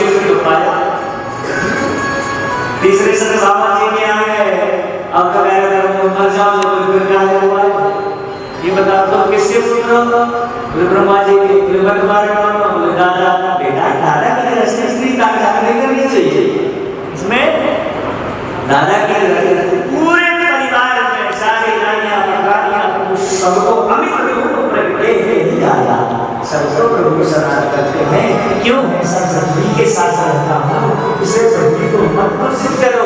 सिर में पाया। तीसरे समय बाबा जी के आ गए, अब कह रहे मर जाओ तो फिर क्या हुआ ये बता दो, किससे पुत्र हो? बोले ब्रह्मा जी के। बोले तुम्हारे कौन हो? बोले दादा। बेटा दादा की रस्ते स्त्री कागजात नहीं करनी चाहिए, इसमें दादा की पूरे परिवार में सारी रानियां पटरानियां सबको अमित रूप प्रगटे ही दादा सबको प्रभु शरण करते हैं। क्यों? सब पृथ्वी के साथ रहता हूँ, इसे पृथ्वी को मत दूषित करो।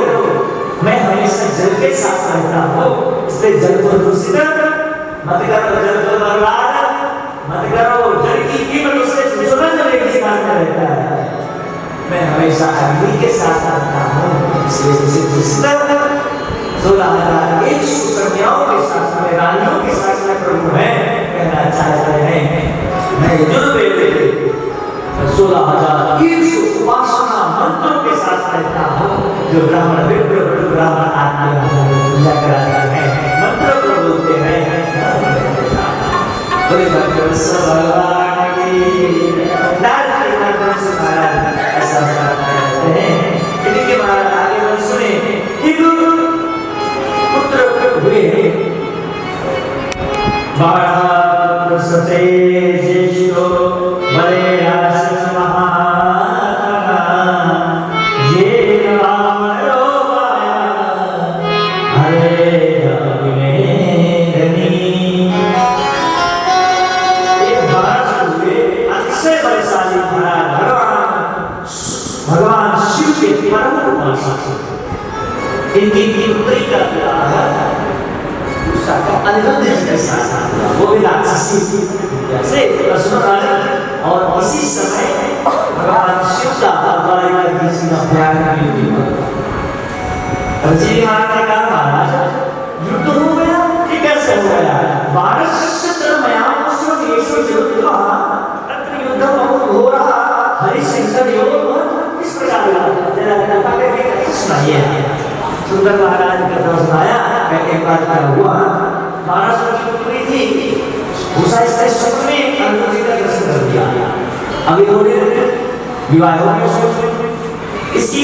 मैं हमेशा जल के साथ रहता हूँ, इसलिए जल को दूषित मत करो, जल को बर्बाद मत करो। जल की कीमत उससे जुर्माना लेके स्थान में रहता है। मैं हमेशा अग्नि के साथ रहता हूँ, इसलिए इसे दूषित 16,001 सुकन्याओं के साथ में, रानियों के साथ में प्रभु है कहना चाहते हैं। मैं यजुर्वेद 16,100 उपासना मंत्रों के साथ रहता हूँ, जो ब्राह्मण विप्र ब्राह्मण आदमी पूजा कराते हैं, मंत्र को बोलते हैं। बोले भगवान भगवान की ऐसा करते हैं। इनके महाराज आगे बल सुने, पुत्र हुए बाढ़ सते ज्येष्ठो बले राशि महात्मा ये रामरो हरे अभिनेदनी। ये बारह हुए अतिशय बलशाली महाराज भगवान शिव के परम उपासक। इनकी पुत्री का विवाह अनिरुद्ध के साथ, वो भी राक्षसी से और इसी समय भगवान शिव का प्यार जी महाराज ने कहा महाराज युद्ध हो गया, ये कैसे हो गया? 12 युद्ध हो रहा, हरिशंकर योग इस प्रकार सुनाइए। सुंदर महाराज का कथा सुनाया। एक बार क्या हुआ, 12 की पुत्री थी, भूषा स्थित में अनुज जी का दर्शन कर दिया। अभी होने विवाह हो गया। इसकी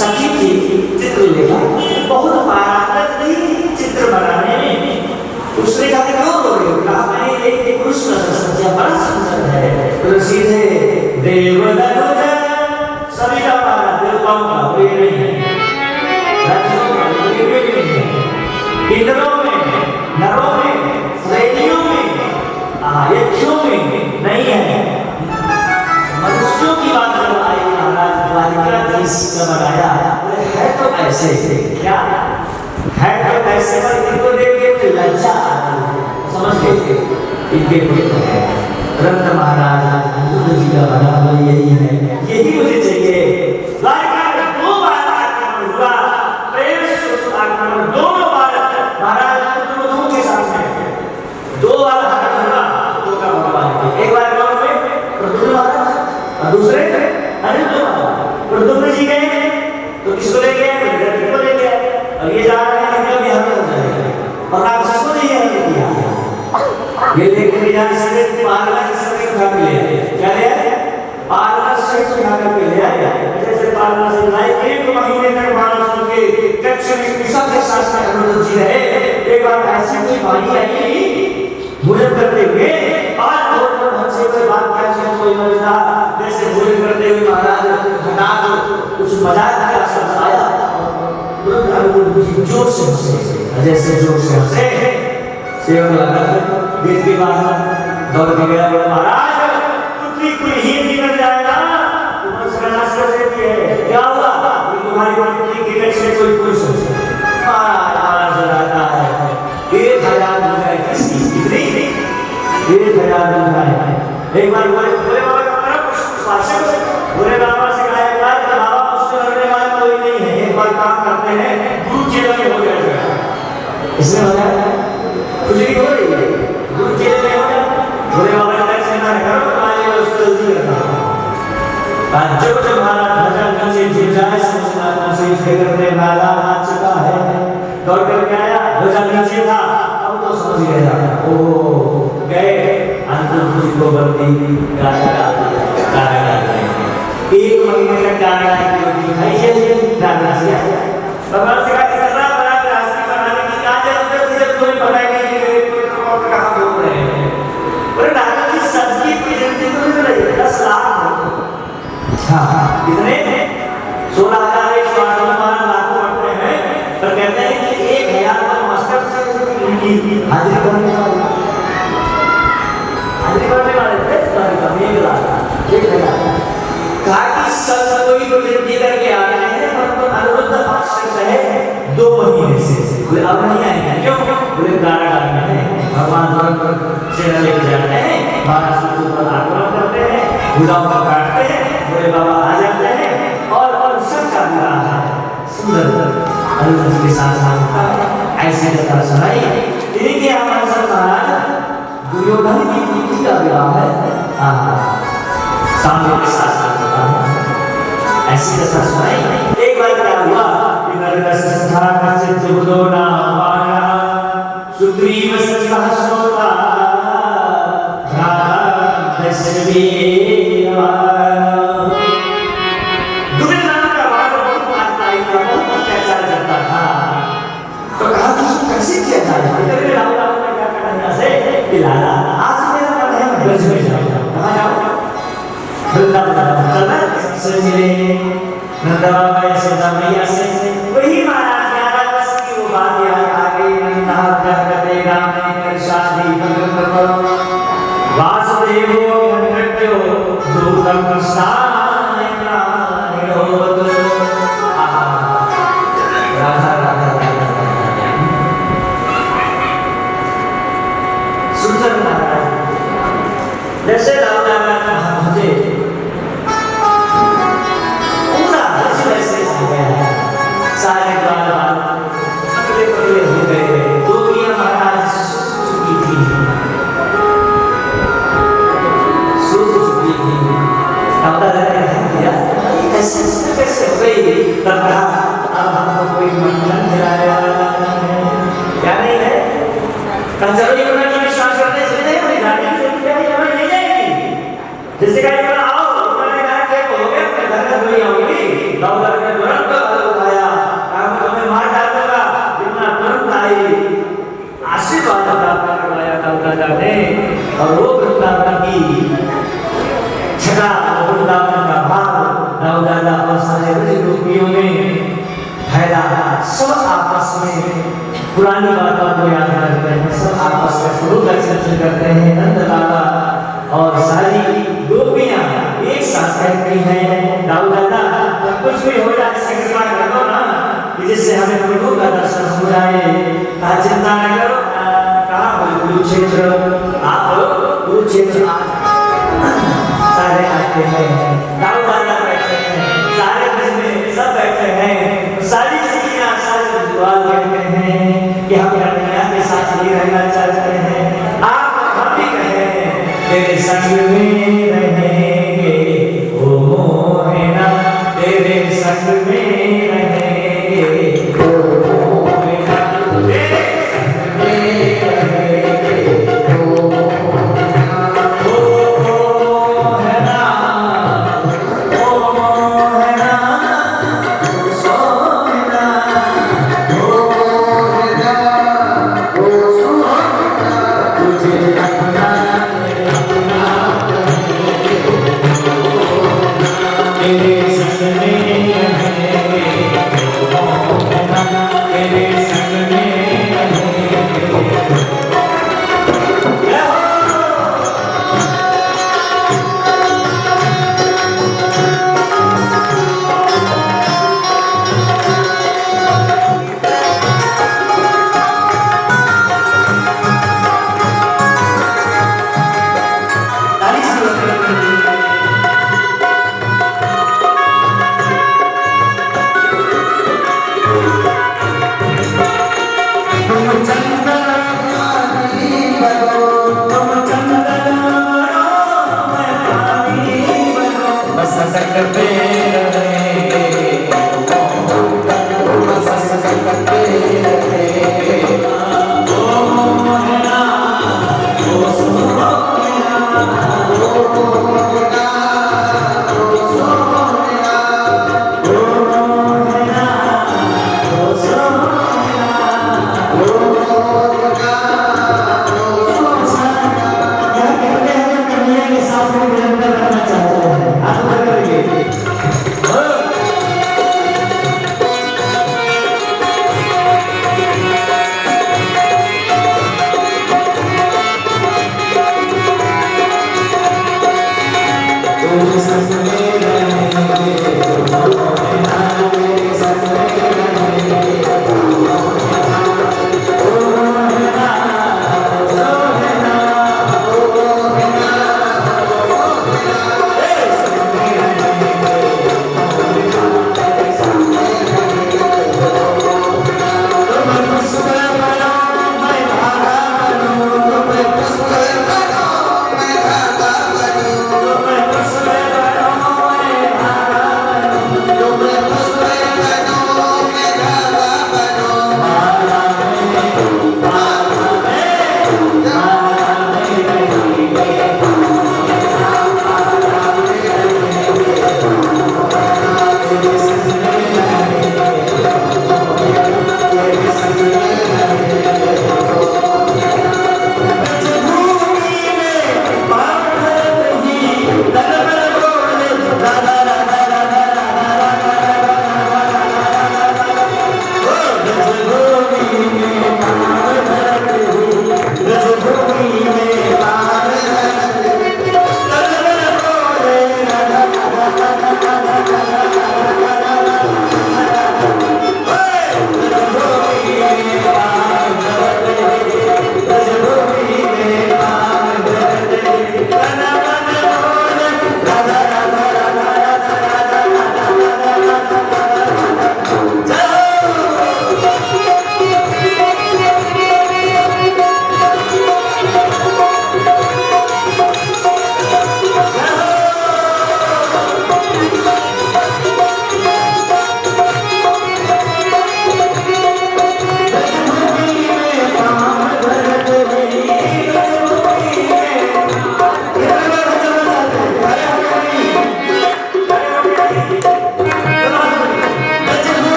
सखी थी चित्रलेखा, बहुत पारंगत थी चित्र बनाने में। उसने कहा क्यों रो रहे हो? कहा मैंने एक पुरुष का दर्शन किया, बड़ा सुंदर है। तो सीधे देवदनुज सभी का पारा देवताओं का प्रिय नहीं है, इंद्रों में, नरों में, श्रेणियों में, यक्षों में नहीं है। मनुष्यों की बात जब आई महाराज द्वारिकाधीश का बनाया, है तो ऐसे क्या है, तो ऐसे पर इनको देख के लज्जा समझ गए इनके पुत्र है रत्न महाराज अनुज जी का बना हुआ यही है, यही मुझे चाहिए। दो बार आक्रमण हुआ, प्रेम से आक्रमण दोनों बार महाराज पुत्र के साथ में 2 बार हुआ। दो का भगवान एक बार कौन हुए? प्रद्युम्न महाराज, और दूसरे अनिरुद्ध महाराज। प्रद्युम्न जी गए तो किसको ले गए? इंद्र को ले गए। अब ये जा रहे हैं कि हम हो जाएंगे और राक्षस को नहीं हमने किया। ये लेकर जा से पालना से उठा के ले आए। क्या ले आए? पालना से उठा के ले आए। जैसे पालना से लाए 1 महीने तक महाराज के कक्ष में कुशल के साथ में अनुरुद्ध जी रहे। एक बार ऐसी कोई बारी आई भोजन करते हुए, आज भोजन ढंग से बात करके कोई मजा जैसे भोजन करते हुए महाराज हटा दो कुछ मजाक का शब्द आया, तुरंत अनुरुद्ध जी जोर से हंसे, जैसे जोर से हंसे सेवक लगा दिन के बाद दौड़ के गया। महाराज पृथ्वी को ही निकल जाएगा, तुम्हारी सर्वनाश कर देती है। क्या हुआ? तुम्हारी पृथ्वी के कक्ष में कोई पुरुष महाराज रहता है 1000 दुनिया कितनी 1000 दुनिया। एक बार बोले बाबा का मेरा शासक बोले बाबा से कहा एक बार बाबा मुझसे लड़ने वाला कोई नहीं है, एक बार काम करते हैं गुरु चेला में हो जाएगा। इसने बताया कुछ नहीं हो रही है, गुरु चेले में हो जाए। बोले बाबा ऐसे ना करो, तुम्हारे उसको जल्दी करना। जो महाराज भजन नीचे गिर जाए समझना से करने वाला आ चुका है, दौड़ करके आया, भजन नीचे था, अब तो समझ गया ओ गए अंतर्मुख को बंदी गाया एक महीने तक गाना की रोटी खाइए, राधा जी भगवान से कहा इतना बड़ा रास्ते बनाने की क्या जरूरत है जब तुम्हें पता ही नहीं कि मेरे पुत्र और कहाँ बोल रहे हैं। और राधा जी सब्जी प्रेजेंट तो मिल रही है 10 लाख। हाँ कितने 16,108 लाख पढ़ते हैं, पर कहते हैं कि 1,000 का मास्टर से हाजिरी करने वाले थे, कहा कि सब कोई प्रोजेक्ट करके आ रहे हैं, परंतु अनुरुद्ध पक्ष है 2 महीने से बोले अब नहीं आएंगे। क्यों? बोले गाना गाने हैं, भगवान से लेके जाते हैं, 12 सूत्र पर आक्रमण करते हैं, भुजाओं को काटते हैं, बोले बाबा आ जाते हैं और सबका विवाह है सुंदर अनुरुद्ध के साथ साथ होता है। ऐसे कथा सुनाई इन्हीं के हमारे सब महाराज दुर्योधन की पुत्री का विवाह है सामने के साथ होता है। ऐसी कथा सुनाई। एक बार क्या हुआ कि नरकस संसार से दुर्योधन आवारा सुग्रीव सचः सोता राधा दशरथी दुर्योधन का बात बहुत आत्माई था, बहुत अत्याचार करता था। तो कहा कि कैसे किया जाए? इधर राम ने क्या करना से कि लाला आज मेरा मन है मैं ब्रज में जाऊंगा। कहाँ जाऊँ? वृंदावन चलना सबसे मिले नंदा बाबा यशोदा मैया से वही महाराज 11 वर्ष की वो बात याद आ गई। नंदा करते राम ने कर शादी वासुदेवो घनट्यो दूतम कृष्णाय प्राणिनो राधा राधा सुंदर महाराज जैसे राम नारायण मुझे पूरा वैसे हो गया है, सारे बाल पतले पतले हो गए। गोपियां महाराज सुखी थी, सुखी थी। अब किया कैसे हो गई? तब कहा अब हमको कोई मंथन खिलाने वाला नहीं है, क्या नहीं है? कंजरों को विश्वास करने से नहीं हमें जाने की हमें नहीं जाएगी। जिससे कहा आओ उन्होंने कहा कि हो गया अपने घर में धोई होगी दौड़ के तुरंत उठाया, काम तुम्हें मार डालूंगा, जितना तुरंत आई आशीर्वाद प्राप्त करवाया दादा ने। और वो वृंदावन की छटा वृंदावन का भाव दादा और सारे गोपियों में फैला। सब आपस में पुरानी बातों को याद करते हैं, सब आपस में गुरु का चर्चा करते हैं। नंद बाबा और सारी गोपियां एक साथ कहती हैं दाऊ दादा जब कुछ भी हो जाए कृपा कर दो ना कि जिससे हमें प्रभु का दर्शन हो जाए। कहा चिंता न करो। कहा कुरुक्षेत्र आप कुरुक्षेत्र सारे आते हैं, दाऊ दादा बैठे हैं, सारे ब्रज में सब बैठे हैं, सारी स्त्रियां सारे विद्वान कहते हैं कि हम कन्हैया के साथ ही रहना चाहते हैं। आप हम भी कहे तेरे संग में रहेंगे ओ मोहना, तेरे संग में रहेंगे ओ मोहना, तेरे संग में रहेंगे ओ मोहना।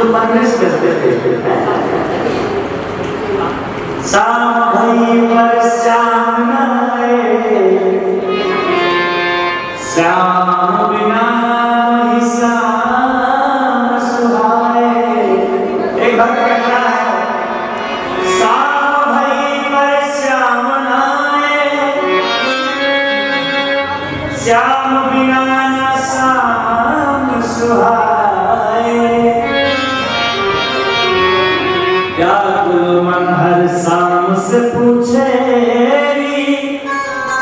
तो माइनस करते थे। शाम भई पर श्याम न आए, श्याम बिना ही श्याम सुहाए। एक भक्त कहना है, शाम भई पर श्याम न आए, श्याम बिना श्याम सुहाए। व्याकुल मन हर शाम से पूछे,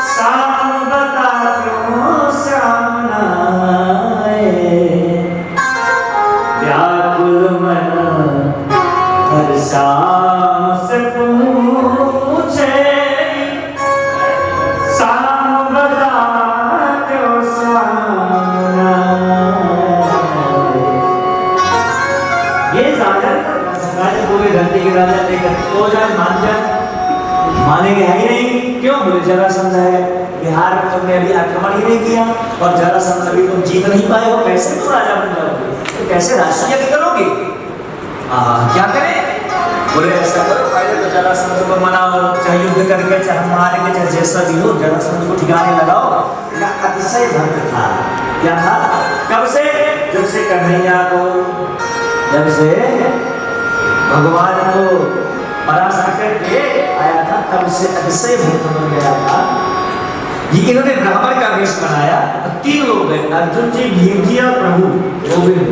शाम बता क्यों श्याम न आए। व्याकुल मन हर शाम से पूछे, शाम बता क्यों श्याम न आए। ये सागर पूरे धरती के राजा लेकर तो जाए मान जाए, मानेंगे है ही नहीं। क्यों? बोले जरासंध है, बिहार में तुमने अभी आक्रमण ही नहीं किया और जरासंध अभी तुम जीत नहीं पाए हो, कैसे तुम राजा बन जाओगे? तो कैसे राष्ट्रीय करोगे? क्या करें? बोले ऐसा करो, पहले तो जरासंध को मनाओ, चाहे युद्ध करके, चाहे मारेंगे, चाहे जैसा भी हो, जरासंध को ठिकाने लगाओ। का अतिशय भक्त था। क्या था? कब से? जब से कन्हैया को, जब से भगवान को पराशर के आया था, तब से अतिशय भक्त बन गया था। ये इन्होंने ब्राह्मण का वेश बनाया, तीन लोग गए, अर्जुन जी, भीम जी और प्रभु गोविंद,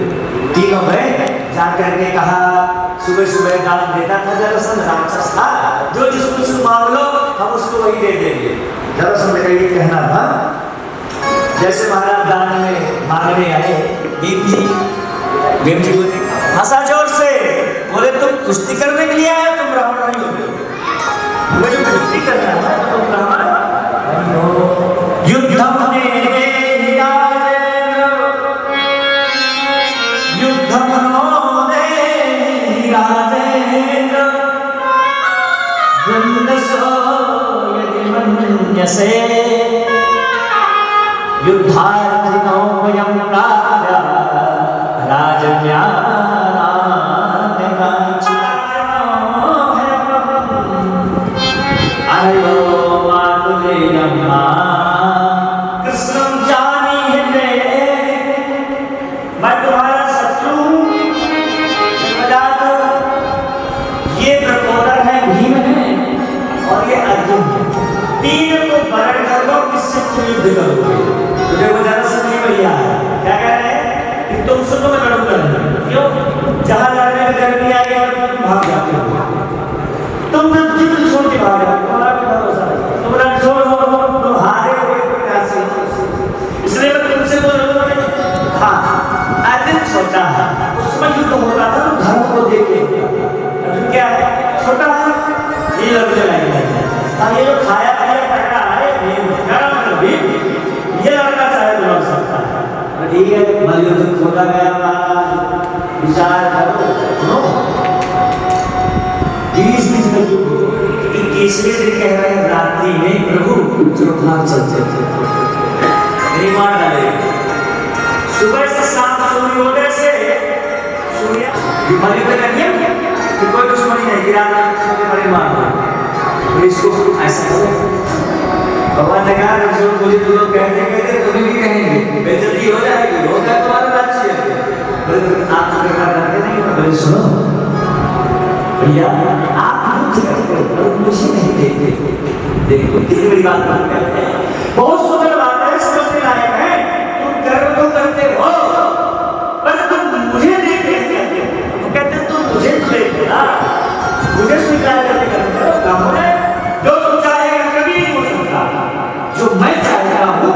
तीनों गए। जाकर के कहा, सुबह सुबह दान देता था जरासंध, राक्षस था, जो जिसको से मांग लो हम उसको वही दे देंगे। जरासंध का ये कहना था। जैसे महाराज दान में मांगने आए, भीम जी बोले, हंसा जोर से, बोले तुम कुश्ती करने के लिए आए हो, तुम ब्राह्मण नहीं हो। मुझे कुश्ती करना है, तुम ब्राह्मण युद्धम ने युद्धम ने राजेंद्र द्वंद्वसो यदि मन्यसे युद्धार्थिनो वयं प्राप्य राजन्यान् कृष्णम जानी है मैं तुम्हारा शत्रु हूं। ये प्रकोदर है, भीम है और ये अर्जुन है, तीन को वरण कर लो, किससे तुम युद्ध करोगे? तो देखो जरासंध जी भैया क्या कह रहे हैं कि तुमसे तो मैं लड़ूंगा नहीं। क्यों? जहां लड़ने में गर्मी आई और तुम भाग जाते हो, तुम जिद छोड़ के भाग जाते हो, तुम्हारा भरोसा नहीं, तुम रण छोड़ो, तुम हारे हुए प्रयास, इसलिए मैं तुमसे तो लड़ूंगा नहीं। हाँ, अर्जुन छोटा है, उसमें युद्ध होता था तो धर्म को देख के, अर्जुन क्या है? छोटा है, ये लड़ने लगेगा। ये जो खाया पिया करता है, ये लड़का चाहे तो लड़ सकता है। ठीक है, युद्ध होता गया, विचार करो, सुनो। 20 दिन का युद्ध, 21वें दिन कह रहे हैं रात्रि में प्रभु चौथा चलते थे, नहीं मार डाले। सुबह से शाम सूर्योदय से सूर्य विपरीत करिए कि कोई दुश्मनी नहीं, गिराना बड़े मारना। इसको ऐसा भगवान ने कहा, मुझे तो लोग कहते कहते तुम्हें भी कहेंगे, बेइज्जती हो जाएगी, होगा तुम्हारा राज्य है। आप तो करते नहीं हो। बोले सुनो भैया, आप मुझे करते हो, मुझे नहीं देखते। देखो कितनी बड़ी बात करते हैं, बहुत सुंदर बात है, समझने लायक है। तुम कर्म तो करते हो, पर तुम मुझे नहीं देखते। वो कहते तुम मुझे तो देखते ना, मुझे स्वीकार करके करते हो। काम है जो तुम चाहेगा कभी नहीं हो सकता, जो मैं चाहता हूँ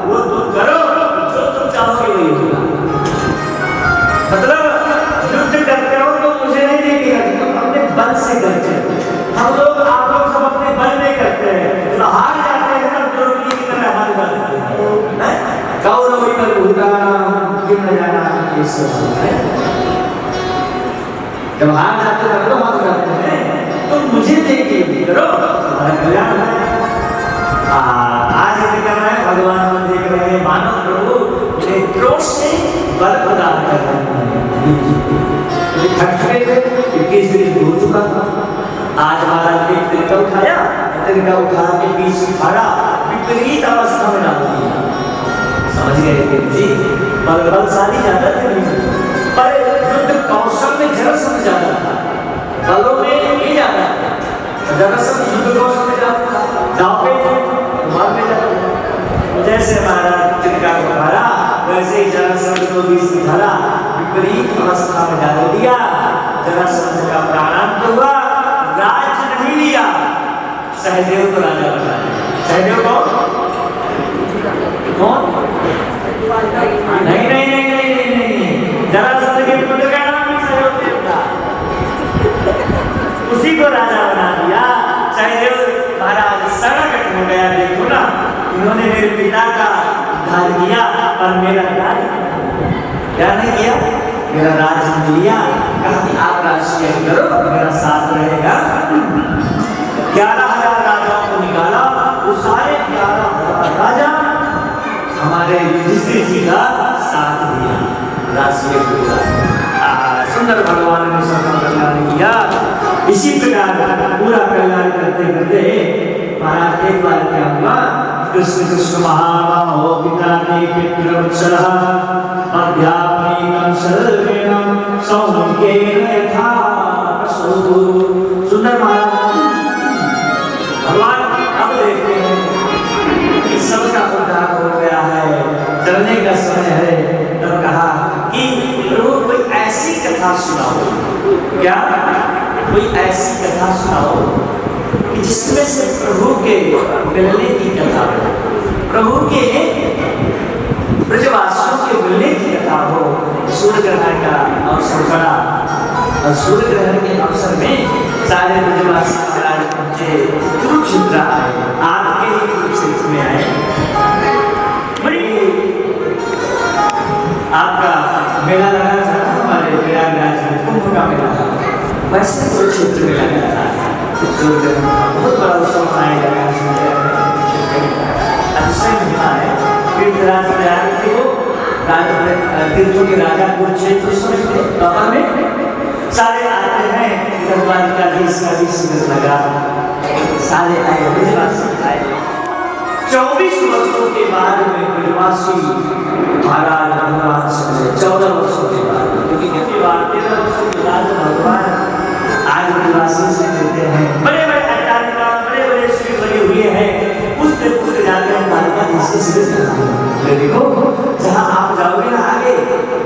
वो तुम करो, जो तुम चाहोगे वही होगा। मतलब युद्ध करते हो तो मुझे नहीं देखेगा, तुम अपने बल से करते हो। हम लोग, आप लोग सब अपने बल में करते हैं, तो हार जाते हैं तब द्रौपदी की तरह हार जाते हैं। कौरव पर भूताना क्यों न जाना, ये सब है। जब हार जाते हैं तो मत करते हैं, तो मुझे देखिए करो, तुम्हारा कल्याण है। आज ये कर रहे हैं, भगवान को देख रहे हैं, मानव प्रभु नेत्रों से बल प्रदान कर रहे हैं। थक चुके थे, 21 दिन हो चुका था। आज महाराज ने एक तिनका उठाया, तिनका उठा के बीच से फाड़ा, विपरीत अवस्था में डाल दिया। समझ गए जी, बलशाली ज्यादा थे पर युद्ध कौशल में जरासंध ज्यादा था, बलों में ये ज्यादा था। जरासंध युद्ध कौशल में ज्यादा था, दांव पे थे, मार में ज्यादा था। जैसे महाराज तिनका को मारा, वैसे ही जरासंध को बीच में धरा, विपरीत अवस्था में डाल दिया। जरासंध का प्राणांत हुआ, राज्य नहीं लिया, सहदेव को राजा बना दिया। सहदेव कौन? नहीं, जरासंध के पुत्र का नाम भी सहदेव था, उसी को राजा बना दिया। सहदेव महाराज सड़क हो गया। देखो ना, इन्होंने मेरे पिता का उद्धार किया और मेरा राज क्या नहीं किया, मेरा राज नहीं लिया। कहा कि आप राष्ट्रीय करो, मेरा साथ रहेगा। 11,000 राजाओं को निकाला, वो सारे 11,000 राजा हमारे युधिष्ठिर जी का साथ दिया। राष्ट्रीय सुंदर भगवान ने सबका कल्याण किया। इसी प्रकार पूरा कल्याण करते करते महाराज एक बार क्या हुआ, कृष्ण कृष्ण महाबाहो पिता ने पितृवत्सलः अध्यात्मिकं सर्वेण सौम्येन यथा प्रसूतु। सुंदर महाराज भगवान अब देखते हैं कि सबका उद्धार हो गया है, चलने का समय है। तब कहा कि प्रभु कोई ऐसी कथा सुनाओ, क्या कोई ऐसी कथा सुनाओ कि जिसमें से प्रभु के मिलने की कथा हो, प्रभु के ब्रजवासियों के मिलने की कथा हो। सूर्य ग्रहण का अवसर पड़ा और सूर्य ग्रहण के अवसर में सारे ब्रजवासी महाराज पहुंचे, कुरुक्षेत्र आए, आपके ही कुरुक्षेत्र में आए। बड़ी आपका मेला लगा था हमारे प्रयागराज में, कुंभ का मेला, वैसे कुरुक्षेत्र में लगा था। बहुत बड़ा उत्सव मनाया गया है। तीर्थराज प्रयाग थे वो, तीर्थों के राजा कुरुक्षेत्र समझते बाबा में सारे आते हैं। इधर द्वारिकाधीश का भी शिविर लगा, सारे आए, ब्रजवासी आए। 24 वर्षों के बाद में ब्रजवासी महाराज भगवान से 14 वर्षों के बाद, क्योंकि कितनी बार 13 वर्षों के बाद भगवान आज ब्रजवासी से मिलते हैं। बड़े बड़े अट्टालिका, बड़े बड़े शिविर लगे हुए हैं, पूछते पूछते जाते हैं द्वारिकाधीश के शिविर। देखो जहाँ आप जाओगे ना आगे,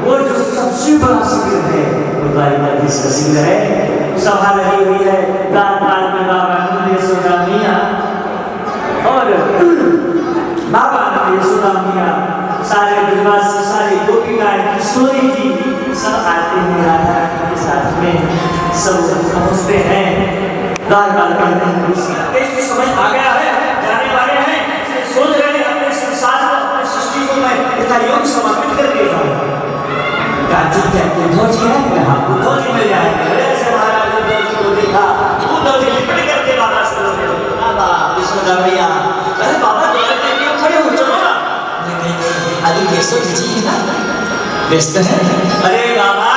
वो जो सबसे बड़ा शिविर है वो द्वारिकाधीश का शिविर है। सभा लगी हुई है, द्वारपाल में बाबा नंद यशोदा मैया और बाबा नंद यशोदा मैया, सारे ब्रजवासी, सारी गोपिकाएं, किशोरी जी सब आते हैं राधा के साथ में, सब पहुंचते हैं। द्वारपाल कहते हैं समय आ गया है, जाने वाले हैं, सोच रहे हैं अपने संसार को, अपने सृष्टि को मैं इतना योग समर्पित कर देता हूँ। ठीक है, उद्धव जी है, हाँ उद्धव जी मिल जाएंगे। ऐसे महाराज उद्धव जी को देखा, उद्धव जी लिपट करके बाबा से बोले, बाबा यशोदा भैया, अरे बाबा द्वार पे क्यों खड़े हो, चलो ना। नहीं, अभी केशव जी है ना, व्यस्त है। अरे बाबा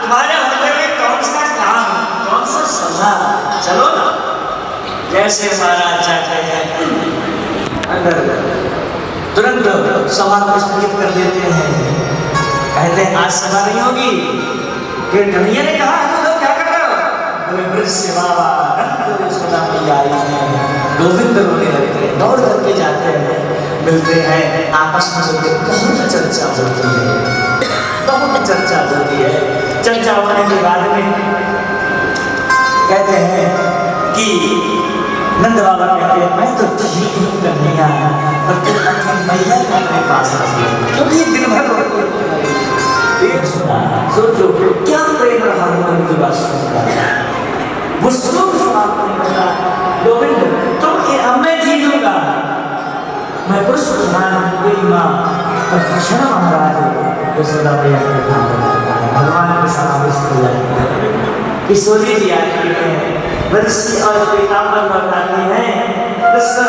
तुम्हारे होटल में कौन सा काम, कौन सा सभा, चलो ना। जैसे महाराज चाहते हैं अंदर तुरंत सभा को स्थगित कर देते हैं। कहते हैं आज सभा नहीं होगी। फिर कन्हैया ने कहा तो क्या कर रहे हो? बोले ब्रज से बाबा नंद यशोदा मैया आई है। गोविंद रोने लगते हैं, दौड़ करके जाते हैं, मिलते हैं, आपस में मिलते, बहुत चर्चा होती है, बहुत चर्चा होती है। चर्चा होने के बाद में कहते हैं कि नंद बाबा कहते हैं मैं तो ठीक हूँ कन्हैया, पर तुम अपनी मैया को अपने पास रखिए, क्योंकि दिन भर सोचो क्या प्रेम रहा उनके पास, वो सब समाप्त नहीं होता। गोविंद तुम मैं जी लूंगा, मैं पुष्प प्रधान तेरी माँ और कृष्ण महाराज यशोदा मैया का काम करता है, भगवान के समावेश हो जाते हैं। किशोरी जी आती है, बरसी और पीताम्बर बताती हैं, कृष्ण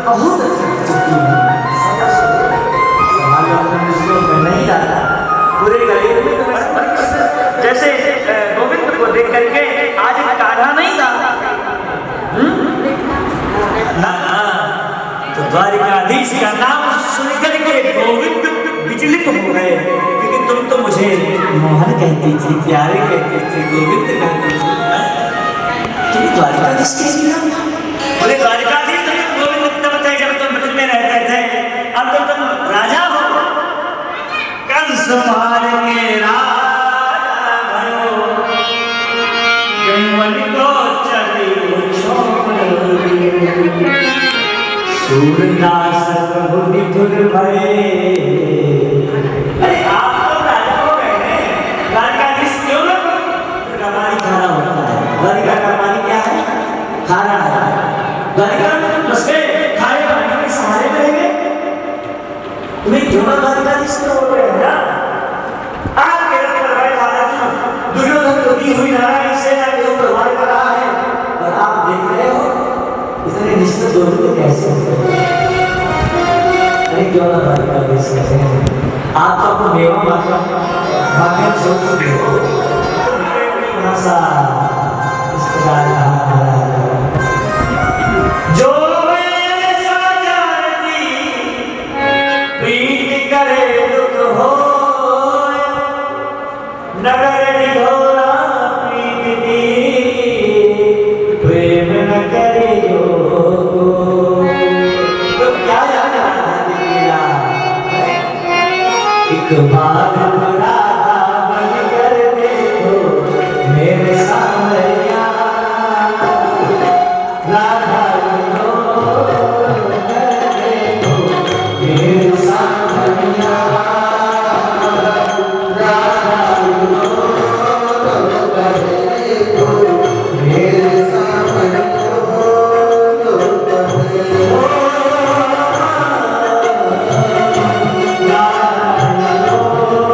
बहुत अच्छी चुकी है, समाज में नहीं जाता, पूरे गले में तो जैसे गोविंद को देख करके आज काढ़ा नहीं था। तो द्वारिकाधीश का नाम सुनकर के गोविंद विचलित हो गए, क्योंकि तुम तो मुझे मोहन कहती थी, प्यारे कहती थी, गोविंद कहती थी, तुम द्वारिकाधीश कैसी हो? बोले द्वारिकाधीश तो तुम गोविंद तब थे जब तुम ब्रज में रहते थे, अब तो तुम राजा हो। कंस मार के राजा भयो, गंगवन को चली छोड़, सूरदास प्रभु निठुर भये। अरे आप तो राजा हो गए हैं, द्वारिकाधीश क्यों ना? का पानी खारा होता है, द्वारिका का पानी क्या है? खारा है। द्वारिका में बस गए, खारे पानी के सहारे में रह गए। तुम्हें क्यों ना द्वारिकाधीश हो गए ना? आप के रथ पर बैठा अर्जुन दुर्योधन को दी हुई नारायणी सेना के ऊपर वार कर रहा है, और आप देख रहे हो इतने निश्चित गोविंद कैसे होते हैं? अरे क्यों ना द्वारिकाधीश कहते हैं? आप तो अपना मेवा माध्यम सोच सकते हो, थोड़ा सा रिश्तेदार जो वैसा जानती प्रीति करे दुख हो, नगर निढोरा प्रीति दी, प्रेम न करे जो। तो क्या जाना दिया एक बार राधा बन कर देखो मेरे सामरिया, राधा बनो कर देखो मेरे सामरिया, राधा बनो कर देखो मेरे सामरिया। Oh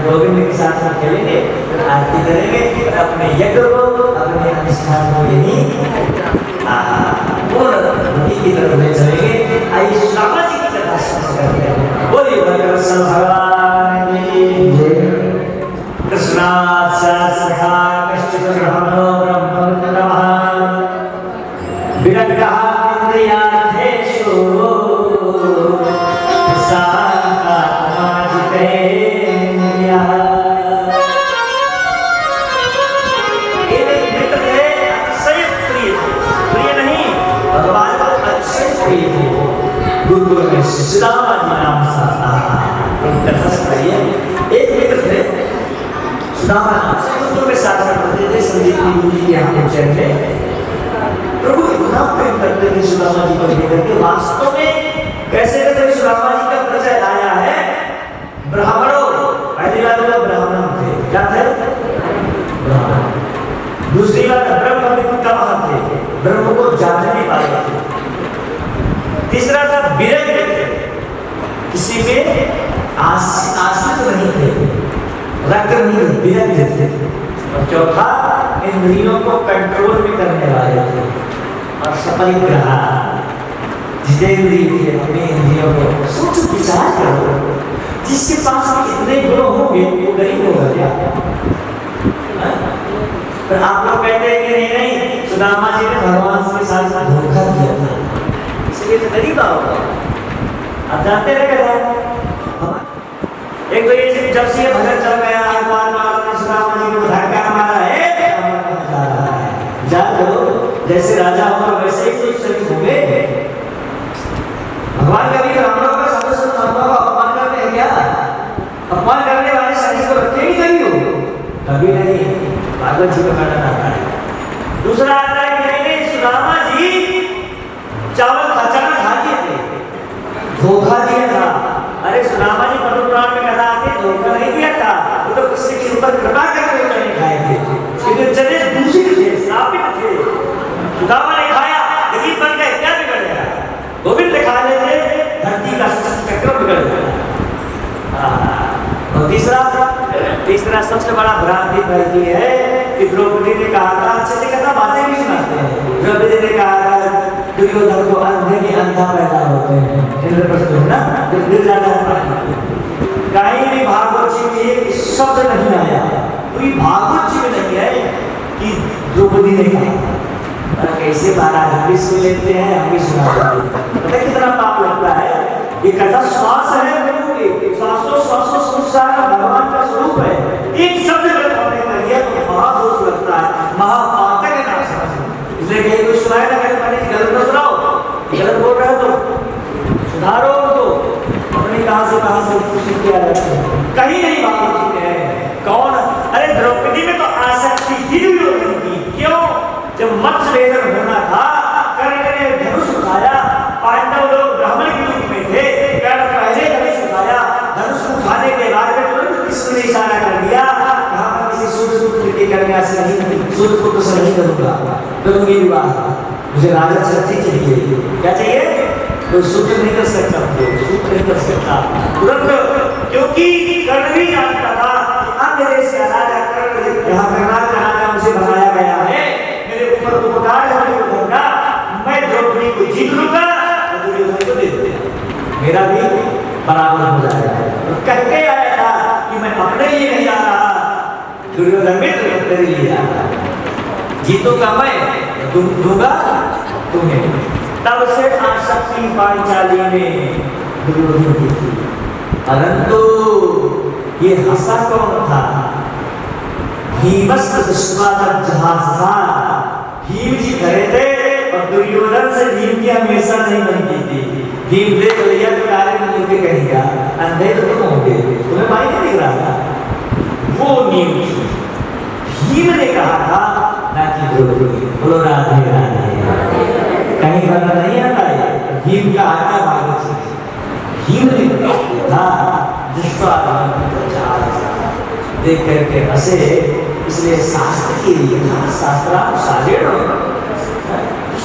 गोविंद के साथ साथ खेलेंगे, आरती करेंगे और अपने यज्ञ को, अपने अनुष्ठान को यही पूर्ण की तरफ ले चलेंगे। आइए श्यामा जी की कथा श्रवण करते हैं। बोलिए भगवान भगवान की जय। कृष्णात् सखा कश्चित् ब्रह्मणो ब्रह्मविद् नमः विरक्तः इन्द्रियार्थेषु सुदामा जी नाम कथा सुनाइए। एक मित्र थे सुदामा नाम से, गुरु में साधना करते थे। संदीप जी के यहाँ पहुंचे थे। प्रभु इतना प्रेम करते थे सुदामा जी को लेकर के। वास्तव में कैसे कहते सुदामा जी का परिचय आया है ब्राह्मणों। पहली बात तो ब्राह्मण थे, क्या थे? ब्राह्मण। दूसरी बात ब्रह्म थे, ब्रह्म को जानने वाले थे। तीसरा था विरक्त थे, किसी में आश्रित नहीं थे, रक्त नहीं, विरक्त थे। और चौथा इंद्रियों को कंट्रोल में करने वाले थे। और सपरिग्रह, जितेंद्रिय थे, अपने इंद्रियों को। सोचो, विचार करो, जिसके पास इतने गुण होंगे वो गरीब होगा क्या? पर आप लोग कहते हैं कि नहीं, सुदामा जी ने भगवान के साथ धोखा किया था, इसलिए तो गरीब होगा। आप जानते रहे क्या? एक तो ये जब से भजन चल गया, सुदामा जी को धक्का मारा है, जा दो, जैसे राजा होगा वैसे ही कुछ सही होंगे। भगवान कभी ब्राह्मणों का सदस्य महात्मा को अपमान करते हैं क्या? अपमान करने वाले शरीर को रखे ही नहीं हो, कभी नहीं। भागवत जी का वर्णन आता है। दूसरा आता है कि नहीं, सुदामा जी चावल अचानक खा लिए थे, धोखा दिया था। अरे सुदामा जी पद्म पुराण में कथा आती है, धोखा नहीं दिया था, वो तो किसी के ऊपर कृपा करके चने खाए थे, क्योंकि चने दूषित थे, श्रापित थे। सुदामा ने खाया, गरीब बन गए, क्या बिगड़ गया? गोविंद खा लेते, धरती का चक्र बिगड़ गया। और तीसरा सबसे बड़ा भ्रांति फैलती है कि द्रौपदी ने कहा था, अच्छे से कथा बातें भी सुनाते हैं। द्रौपदी ने कहा था दुर्योधन को अंधे के अंधा पैदा होते हैं, इंद्रप्रस्थ ना कहीं भी भागवत जी में एक शब्द नहीं आया, पूरी भागवत जी में नहीं है कि द्रौपदी ने कहा। कैसे महाराज हम भी सुन लेते हैं, हम भी सुनाते हैं, पता कितना पाप लगता है। ये कथा श्वास है प्रभु की, श्वासों संसार भगवान का स्वरूप है। एक शब्द गलत हमने कर दिया तो महादोष लगता है, महापातक है ना समझ। इसलिए कहीं कोई सुनाए ना, कहते गलत न सुनाओ, गलत बोल रहे हो तो सुधारो तो। अपने कहां से सुन किया जाता है, कहीं नहीं बात है। कौन? अरे द्रौपदी में तो आसक्ति थी दुर्योधन की। क्यों? जब मत्स्य वेदन होना था, कर्ण ने धनुष उठाया, पांडव लोग ब्राह्मण के रूप में थे, कर्ण पहले धनुष उठाया, धनुष उठाने के बाद में तुरंत किसने इशारा कर दिया, कहां पर किसी सूर्य पुत्र के कन्या से नहीं, सूर्य पुत्र से नहीं करूंगी विवाह, मुझे राजा शक्ति चाहिए। क्या चाहिए? कोई सूत्र नहीं कर सकता, सूत्र नहीं कर सकता तुरंत, क्योंकि कर्ण भी जानता था अन्य देश का राजा कर्ण, यहाँ कर्नाटक का राजा मुझे बनाया गया है, मेरे ऊपर उपकार होगा, मैं द्रौपदी को जीत लूंगा और दुर्योधन को दे दूंगा, मेरा भी बराबर हो जाएगा। तो कहते आया था कि मैं अपने लिए नहीं आ रहा, दुर्योधन मित्र तेरे लिए आया, जीतूंगा मैं, दूंगा तुम्हें। तब से आसक्ति पांचाली में दुर्योधन की थी, परंतु ये हंसा कौन था? भीमस्त दृष्ट्वा तज्जहासा, भीम जी खड़े थे और दुर्योधन से भीम की हमेशा नहीं बनती थी। भीम देख लिया तो डायरेक्ट मुंह पे कहेगा, अंधे तो तुम होंगे, तुम्हें माई नहीं दिख रहा था। वो नीम थी। भीम ने कहा था ना कि द्रौपदी, बोलो राधे राधे, कहीं बना नहीं आता है। भीम का आज्ञा भाग से भीम ने कहा दृष्ट्वा देख करके हंसे, इसलिए शास्त्र के लिए था, शास्त्रानुसारेण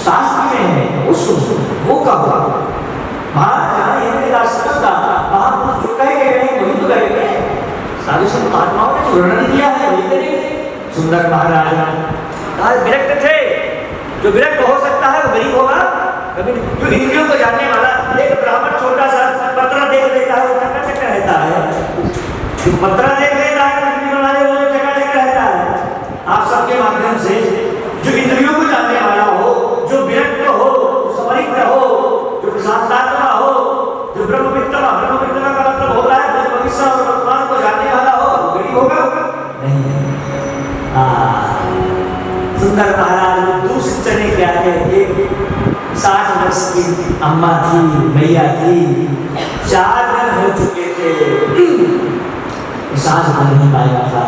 शास्त्र में है वो सुन, वो कहो महाराज महापुरुष जो कह गए वही तो करेंगे, साधु संत महात्माओं ने वर्णन किया है वही करेंगे। सुंदर महाराज विरक्त थे, जो विरक्त हो सकता है वो गरीब होगा, कभी जो इंद्रियों को जानने वाला एक ब्राह्मण छोटा सा पत्रा देख लेता है वो चक्कर चक्कर रहता है, जो पत्रा देख लेता है वाले वो चक्कर चक्कर रहता है। आप सबके माध्यम से जो इंद्रियों को जानने वाला हो, जो विरक्त हो, जो समरिग्र हो, जो प्रशांतात्मा हो, जो ब्रह्मविद्ता का मतलब होता है जो भविष्य और वर्तमान को जानने वाला हो, गरीब होगा नहीं। सुंदर महाराज दूसरे चने क्या थे, 60 वर्ष की अम्मा थी, मैया थी, 4 दिन हो चुके थे, साझ बन नहीं पाया था।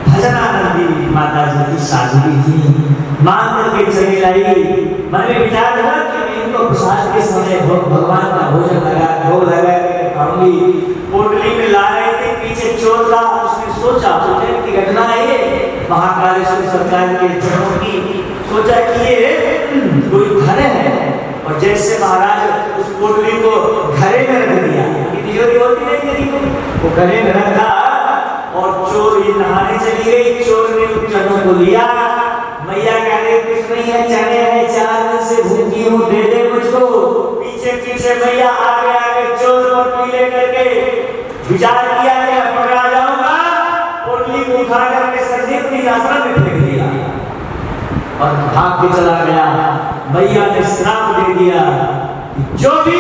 भजनानंदी माता जी की साधुवी थी, मान करके चली लाई। मन में विचार हुआ कि इनको प्रसाद के समय भगवान का भोजन भोग लगा के खाऊंगी। पोटली में ला रहे थे, पीछे चोर था, उसने सोचा की घटना है महाकालेश्वर सरकार के चरणों की, सोचा कि ये कोई घर है, और जैसे महाराज उस पोटली को घरे में रख दिया, तिजोरी होती नहीं गरीब वो घरे में रखा, और चोर ये नहाने चली गई। चोर ने उस चनों को लिया, मैया कह रही कुछ नहीं है, चने हैं, 4 दिन से भूखी हूँ, दे दे मुझको। पीछे पीछे मैया आगे आगे चोर पोटली लेकर के विचार किया कि पकड़ा जाऊंगा, पोटली को उठा करके संदीप की आश्रम में फेंक दिया और भाग के चला गया। मैया ने श्राप दे दिया, जो भी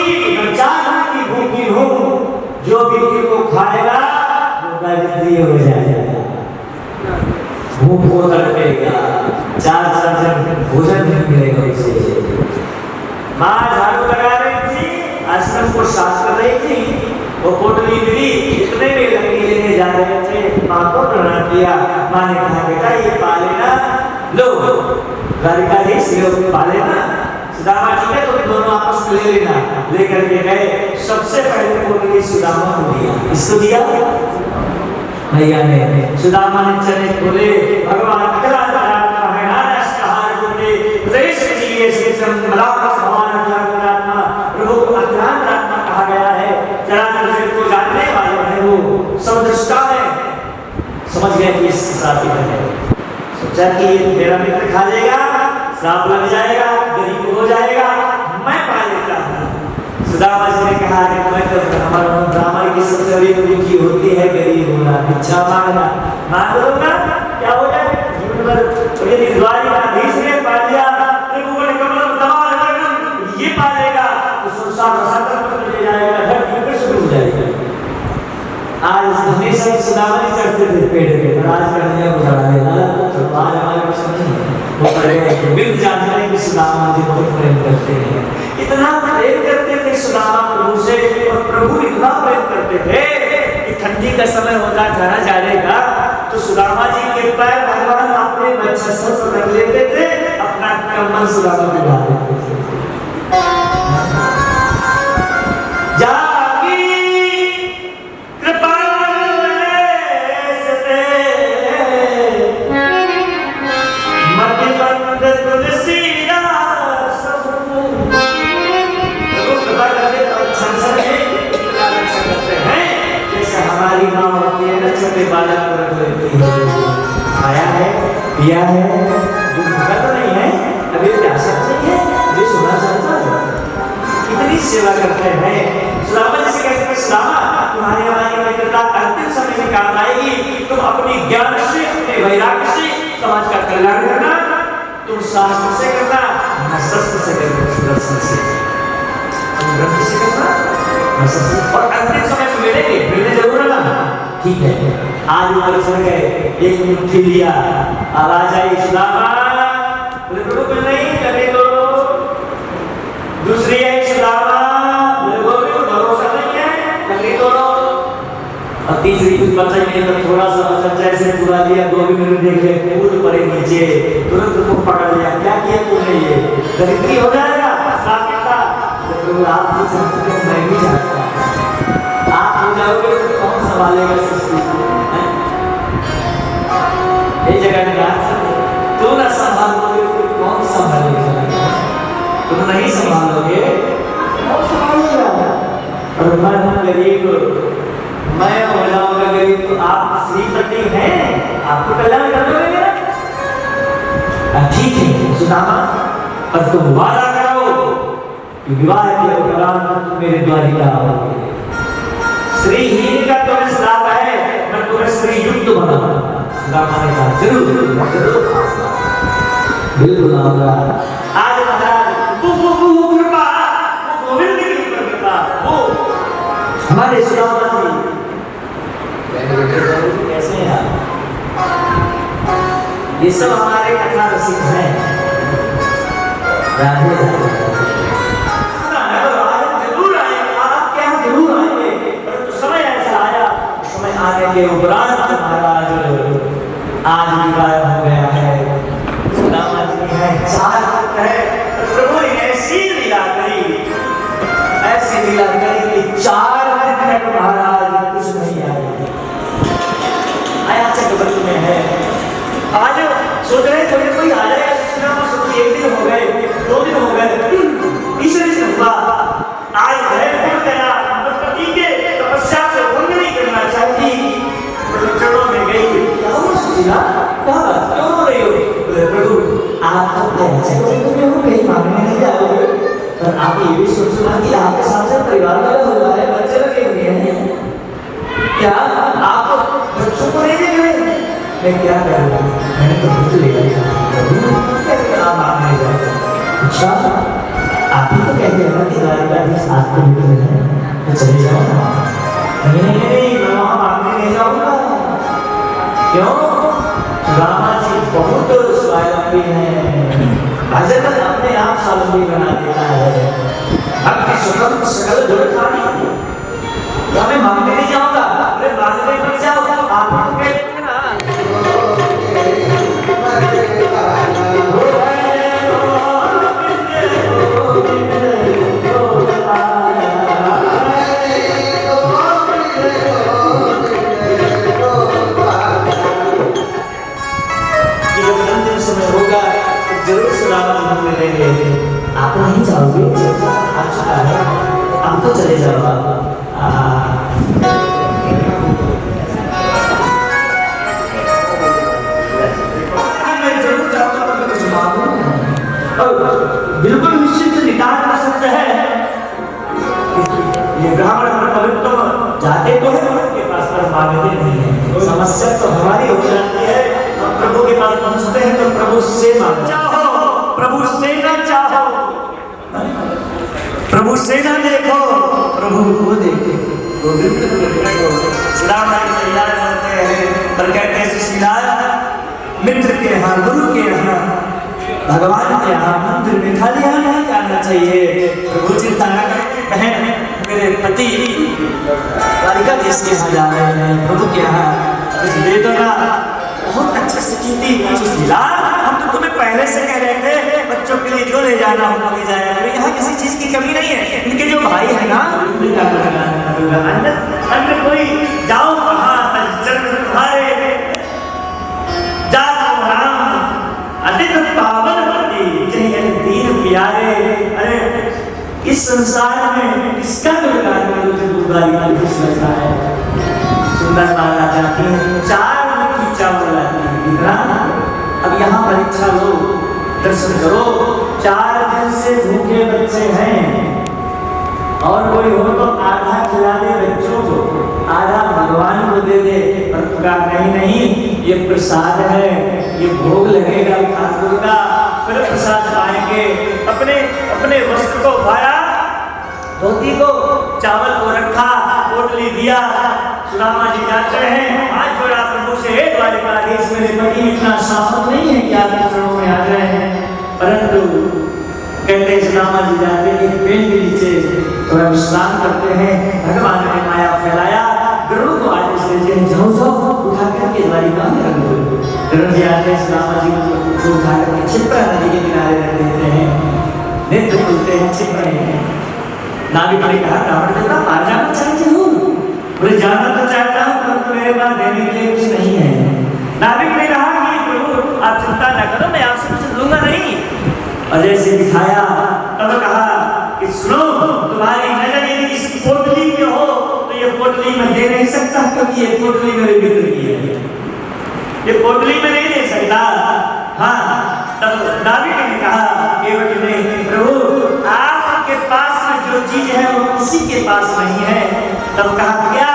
4 दिन की भूखी हूँ, जो भी इनको खाएगा वो दरिद्री हो जाएगा, भूख को तड़पेगा, 4 दिन भोजन नहीं मिलेगा उसे। माँ झाड़ू लगा रही थी, आश्रम को साफ कर रही थी, वो पोटली मिली, इतने में लकड़ी लेने जा रहे थे, माँ को प्रणाम किया। माँ ने कहा बेटा ये पा लेना, लो द्वारिकाधीश पा लेना, सुदामा जी ने तुम दोनों आपस में ले लेना। लेकर के गए, सबसे पहले पोटली सुदामा को दिया। इसको दिया मैया ने, सुदामा ने चने खोले, भगवान प्रभु को अज्ञान आत्मा कहा गया है, चराचर जगत को जानने वाले हैं, वो समदृष्टा है, समझ गए कि इस श्रापित है। सोचा कि मेरा मित्र खा लेगा, श्राप लग जाएगा, गरीब हो जाएगा, मैं पा लेता हूँ। सुदामा जी ने कहा कि मैं तो ब्राह्मण की सबसे बड़ी पूंजी होती है गरीब होना, भिक्षा मांगना, मांग लूंगा क्या हो जाए जीवन भर। यदि द्वारिकाधीश ने पा लिया, त्रिभुवन कमल दबाव ये पा लेगा तो संसार रसातल पर ले जाएगा, धरती पर शुरू हो जाएगा। आज हमेशा सुदामा जी चढ़ते थे पेड़ पे, पर आज कन्हैया को चढ़ा देना, तो आज हमारे कुछ नहीं है। वो करेंगे बिल्कुल जानते हैं कि सुदामा जी बहुत प्रेम करते हैं, इतना प्रेम करते थे सुदामा प्रभु से, और प्रभु इतना प्रेम करते थे कि ठंडी का समय होता चला जाएगा तो सुदामा जी के पैर भगवान अपने वक्षस्थल पर रख लेते थे, अपना कमल सुदामा पे डाल देते थे। बालक को रख लेती है, आया है, पिया है, जो भूखा तो नहीं है, अभी प्यासा नहीं है, अभी सोना चाहता है, इतनी सेवा करते हैं। सुदामा जी से कहते हैं सुदामा तुम्हारी हमारी मित्रता अंतिम समय में काम आएगी, तुम अपनी ज्ञान से, अपने वैराग्य से समाज का कल्याण करना, तुम शास्त्र से करना, न शस्त्र से करना, दर्शन से, तुम ग्रंथ से करना, न शस्त्र। और अंतिम समय में मिलने जरूर ना, ठीक है। आज ऊपर चढ़ गए, एक मुट्ठी लिया, आवाज आई सुदामा, बोले प्रभु कुछ नहीं करने दो। दूसरी आई सुदामा, बोले गोविंद भरोसा नहीं है, करने दो। और तीसरी कुछ बचा नहीं तो थोड़ा सा बचा, जैसे पूरा दिया, गोविंद ने देखे कूद पड़े नीचे, तुरंत उसको पकड़ लिया। क्या किया तूने? ये दरिद्री हो जाएगा, साफ प्रभु आप भी जानते हैं, मैं भी जानता हूं। आप हो जाओगे तो कौन संभालेगा सृष्टि को? ये जगह तू ना संभालोगे तो कौन संभालेगा? तुम नहीं संभालोगे कौन संभालेगा? और मैं गरीब, मैं हो जाऊंगा गरीब, तो आप श्रीपति हैं, आपको कल्याण कर दोगे मेरा? ठीक है सुदामा, पर तुम वादा करो कि विवाह के उपरांत तुम मेरे द्वारिका आओगे। श्रीहीन का तुम्हें श्राप है, मैं तुम्हें श्री युक्त बनाऊंगा। सुदामा ने कहा जरूर जरूर, बिल्कुल आऊंगा। आज महाराज वो कृपा, वो गोविंद की कृपा, वो हमारे सुदामा जी कैसे हैं आप? ये सब हमारे कथा रसिक हैं। राधे जरूर आए, आप क्या जरूर आएंगे, परंतु समय ऐसा आया, समय आने के उपरांत महाराज आज विवाह हो गया है। सुदामा जी है, 4 पुत्र है, प्रभु ने ऐसी लीला करी कि 4 दिन तक महाराज कुछ नहीं आए। आया चक्रवर्ती में है, आज सोच रहे थे कोई आ जाएगा, सोचिए 1 दिन हो गए, 2 दिन हो गए, तीसरे दिन हुआ, आज है भूल गया, पति के तपस्या से भंग नहीं करना चाहती, चरणों में गई। क्या हुआ सुशीला, क्या बात, क्यों रो रही हो? बोले प्रभु आप तो आया चक्रवर्ती में हो, कहीं मांगने नहीं जाओगे, पर आप ये भी सोचना कि आपके साथ परिवार लगा हुआ है, बच्चे लगे हुए हैं, क्या आप बच्चों को नहीं देख रहे? मैं क्या करूँ, मैंने तो कुछ ले लिया, आप मांगने जाओ। अच्छा आप ही तो कहते हैं कि द्वारिकाधीश आपको मित्र है, तो चले जाओ ना। नहीं मैं वहाँ मांगने नहीं जाऊँगा। क्यों? रामा जी बहुत स्वावलंबी हैं, भजन अपने आप स्वावलंबी बना देता है, भक्ति स्वतंत्र सकल गुण खानी। तो मैं मांगने नहीं जाऊँगा, अरे मांगने नहीं जाओ, आप कहते हैं ना जरूर सुदामा जी मिलेंगे। आप नहीं जाओगे, आ चुका है, आप तो चले जाओ। मैं जरूर जाऊंगा, तो कुछ मांगूंगा, बिल्कुल निश्चित निदान सत्य है। ये ब्राह्मण पवित्र जाते तो है उनके पास, पर मांगते नहीं है। समस्या तो हमारी हो जाती है, हम प्रभु के पास पहुंचते हैं तो प्रभु से मांगो, प्रभु से ना चाहो, प्रभु से ना देखो, प्रभु को देखो। सुदामा तैयार होते हैं, पर कहते हैं सुशीला, मित्र के यहाँ, गुरु के यहाँ, भगवान के यहाँ मंदिर में खाली यहाँ नहीं जाना चाहिए। प्रभु चिंता न करें, बहन मेरे पति द्वारिकाधीश के यहाँ जा रहे हैं, प्रभु के यहाँ कुछ दे दो ना। बहुत अच्छे से की थी सुशीला, हम तो तुम्हें पहले से कह रहे थे बच्चों के लिए जो ले जाना हो ले जाया करो, यहाँ किसी चीज की कमी नहीं है। इनके जो भाई है ना, अन्य कोई जाओ कहाँ जन्म तुम्हारे, जाओ राम अधिक पावन पति जय दीन प्यारे। अरे इस संसार में इसका गुणगान करो जो द्वारिकाधीश बैठा है। सुंदर माला जाती है, 4 चावल लाती है। अब यहाँ परीक्षा लो, दर्शन करो, 4 दिन से भूखे बच्चे हैं, और कोई हो तो आधा खिला दे बच्चों को, आधा भगवान को दे दे, पर कहा नहीं नहीं, ये प्रसाद है, ये भोग लगेगा ठाकुर का, फिर प्रसाद पाएंगे। अपने अपने वस्त्र को उठाया, धोती को, चावल को रखा, पोटली दिया। सुदामा जी जाते हैं, हाथ जोड़ा प्रभु से, हे द्वारिकाधीश, मेरे पति इतना सामर्थ नहीं है कि आपके चरणों में आ जाए, परंतु कहते हैं सुदामा जी जाते हैं, एक पेड़ के नीचे थोड़ा विश्राम करते हैं। भगवान ने माया फैलाया, गरुड़ को आदेश देते हैं, जाओ जाओ उठा करके द्वारिका में रख दो। गरुड़ जी आते हैं, सुदामा जी को उठा करके क्षिप्रा नदी के किनारे रख देते हैं। नेत्र खुलते हैं, क्षिप्रा नाविक ने कहा, रावण देवता मार जाना चाहते हो? बोले जाना तो चाहता हूँ, परंतु मेरे पास देने के लिए कुछ नहीं है। नाविक ने कहा कि प्रभु आप चिंता न करो, मैं आपसे कुछ लूंगा नहीं। और जैसे दिखाया तब कहा कि सुनो, तुम्हारी नजर यदि इस पोटली में हो तो ये पोटली में दे नहीं सकता, क्योंकि ये पोटली मेरे मित्र की है, ये पोटली में नहीं दे सकता। हाँ, तब नाविक ने कहा केवट ने, प्रभु आपके पास में जो चीज है वो किसी के पास नहीं है। तब कहा क्या?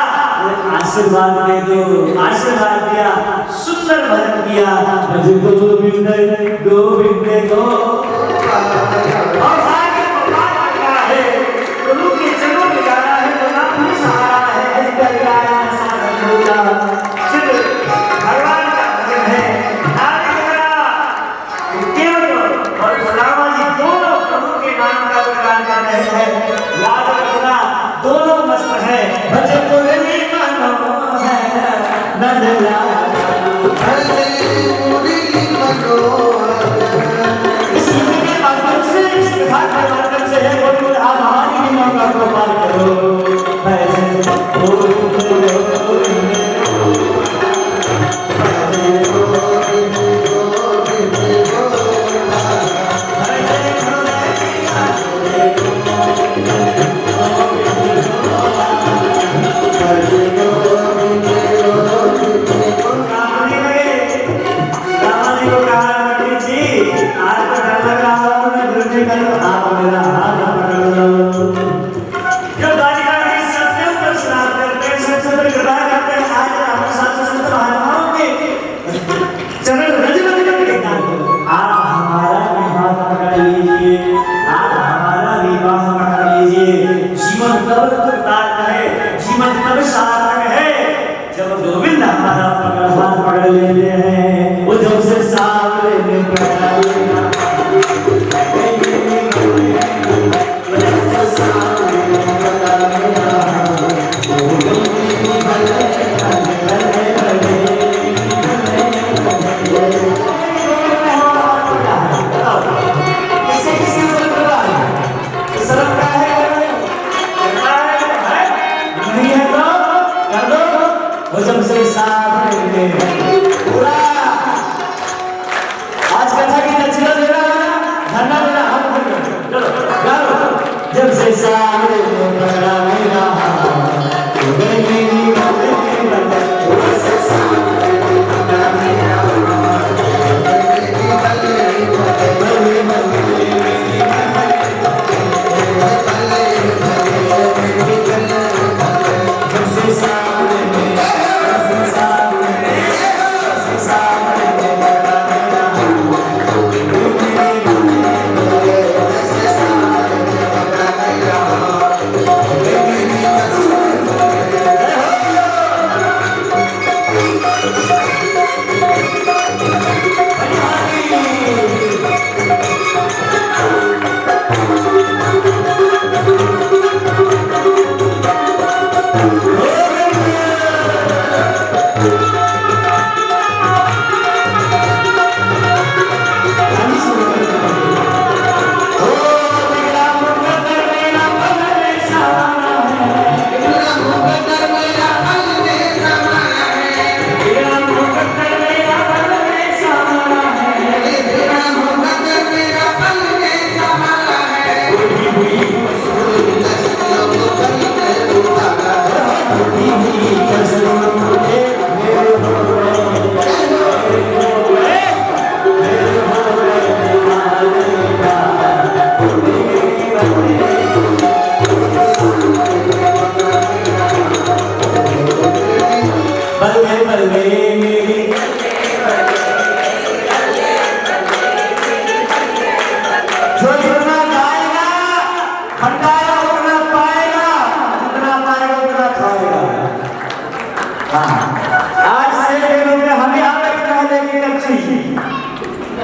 आशीर्वाद दे दो। आशीर्वाद दिया, सुंदर भजन किया, मुझे गोविंद गोविंद गो। और आगे भगवान ने कहा है, प्रभु के चरणों में जाना है, भगवान ही सहारा है, हरिकर गाया साधन होगा। सिर्फ भगवान का भजन है। आगे करा केवट और सुदामा जी दोनों प्रभु के नाम का गुणगान कर रहे हैं। याद रखना, दोनों मस्त है। भजन तो नहीं मानो है, नंदलाल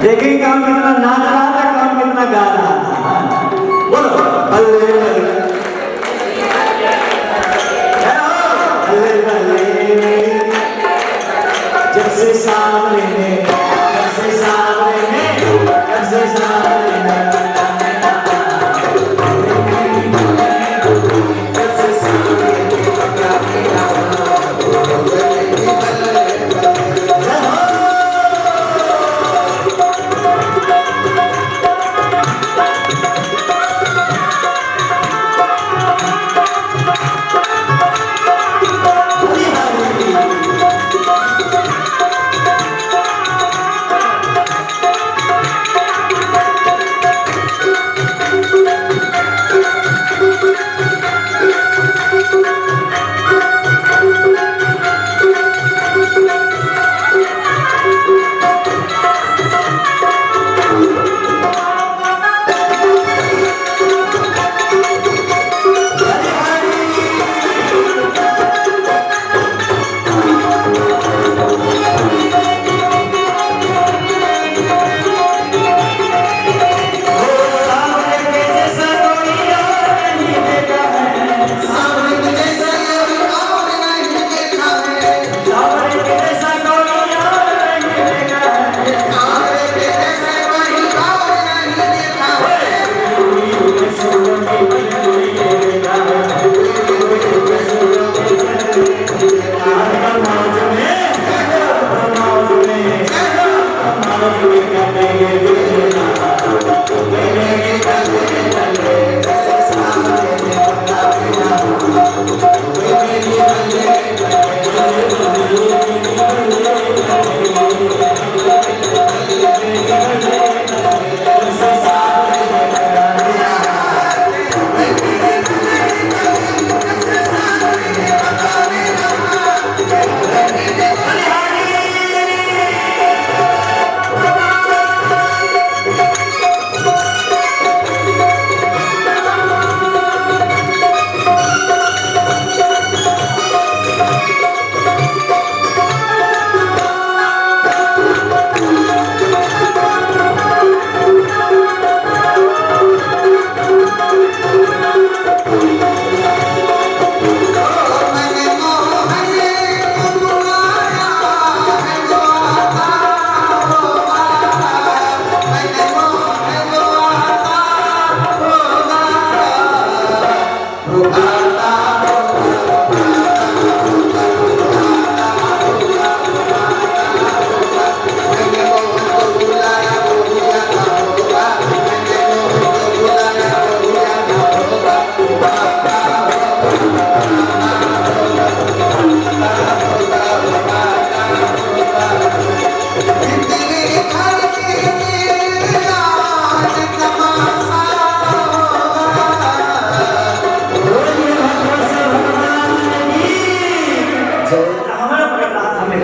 देखिए काम कितना नाच रहा था, काम कितना गा रहा था। बोलो बल्ले बल्ले बल्ले बल्ले, जब से सामने में, जब से सामने में, जब से सामने में, जब से सामने में,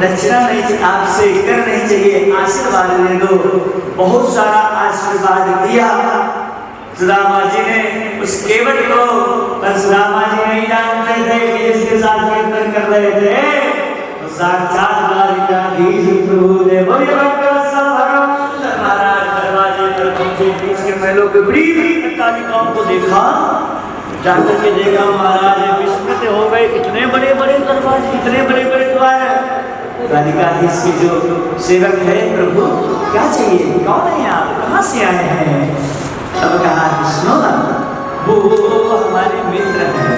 दक्षिणा नहीं आपसे करनी चाहिए, आशीर्वाद ले दो। बहुत सारा आशीर्वाद दिया सुदामा जी ने उस केवट को, पर सुदामा जी नहीं जानते थे कि जिसके साथ कीर्तन कर रहे थे तो साक्षात द्वारिकाधीश प्रभु ने बोले महाराज दरवाजे पर पहुंचे। उसके महलों के बड़ी अट्टालिकाओं को देखा, जाकर के देखा महाराज विस्मित हो गए, इतने बड़े बड़े दरवाजे, इतने बड़े बड़े द्वार। द्वारिकाधीश के जो सेवक है, प्रभु क्या चाहिए, कौन है आप, कहाँ से आए हैं? तब कहा सुनो ना, वो हमारे मित्र हैं,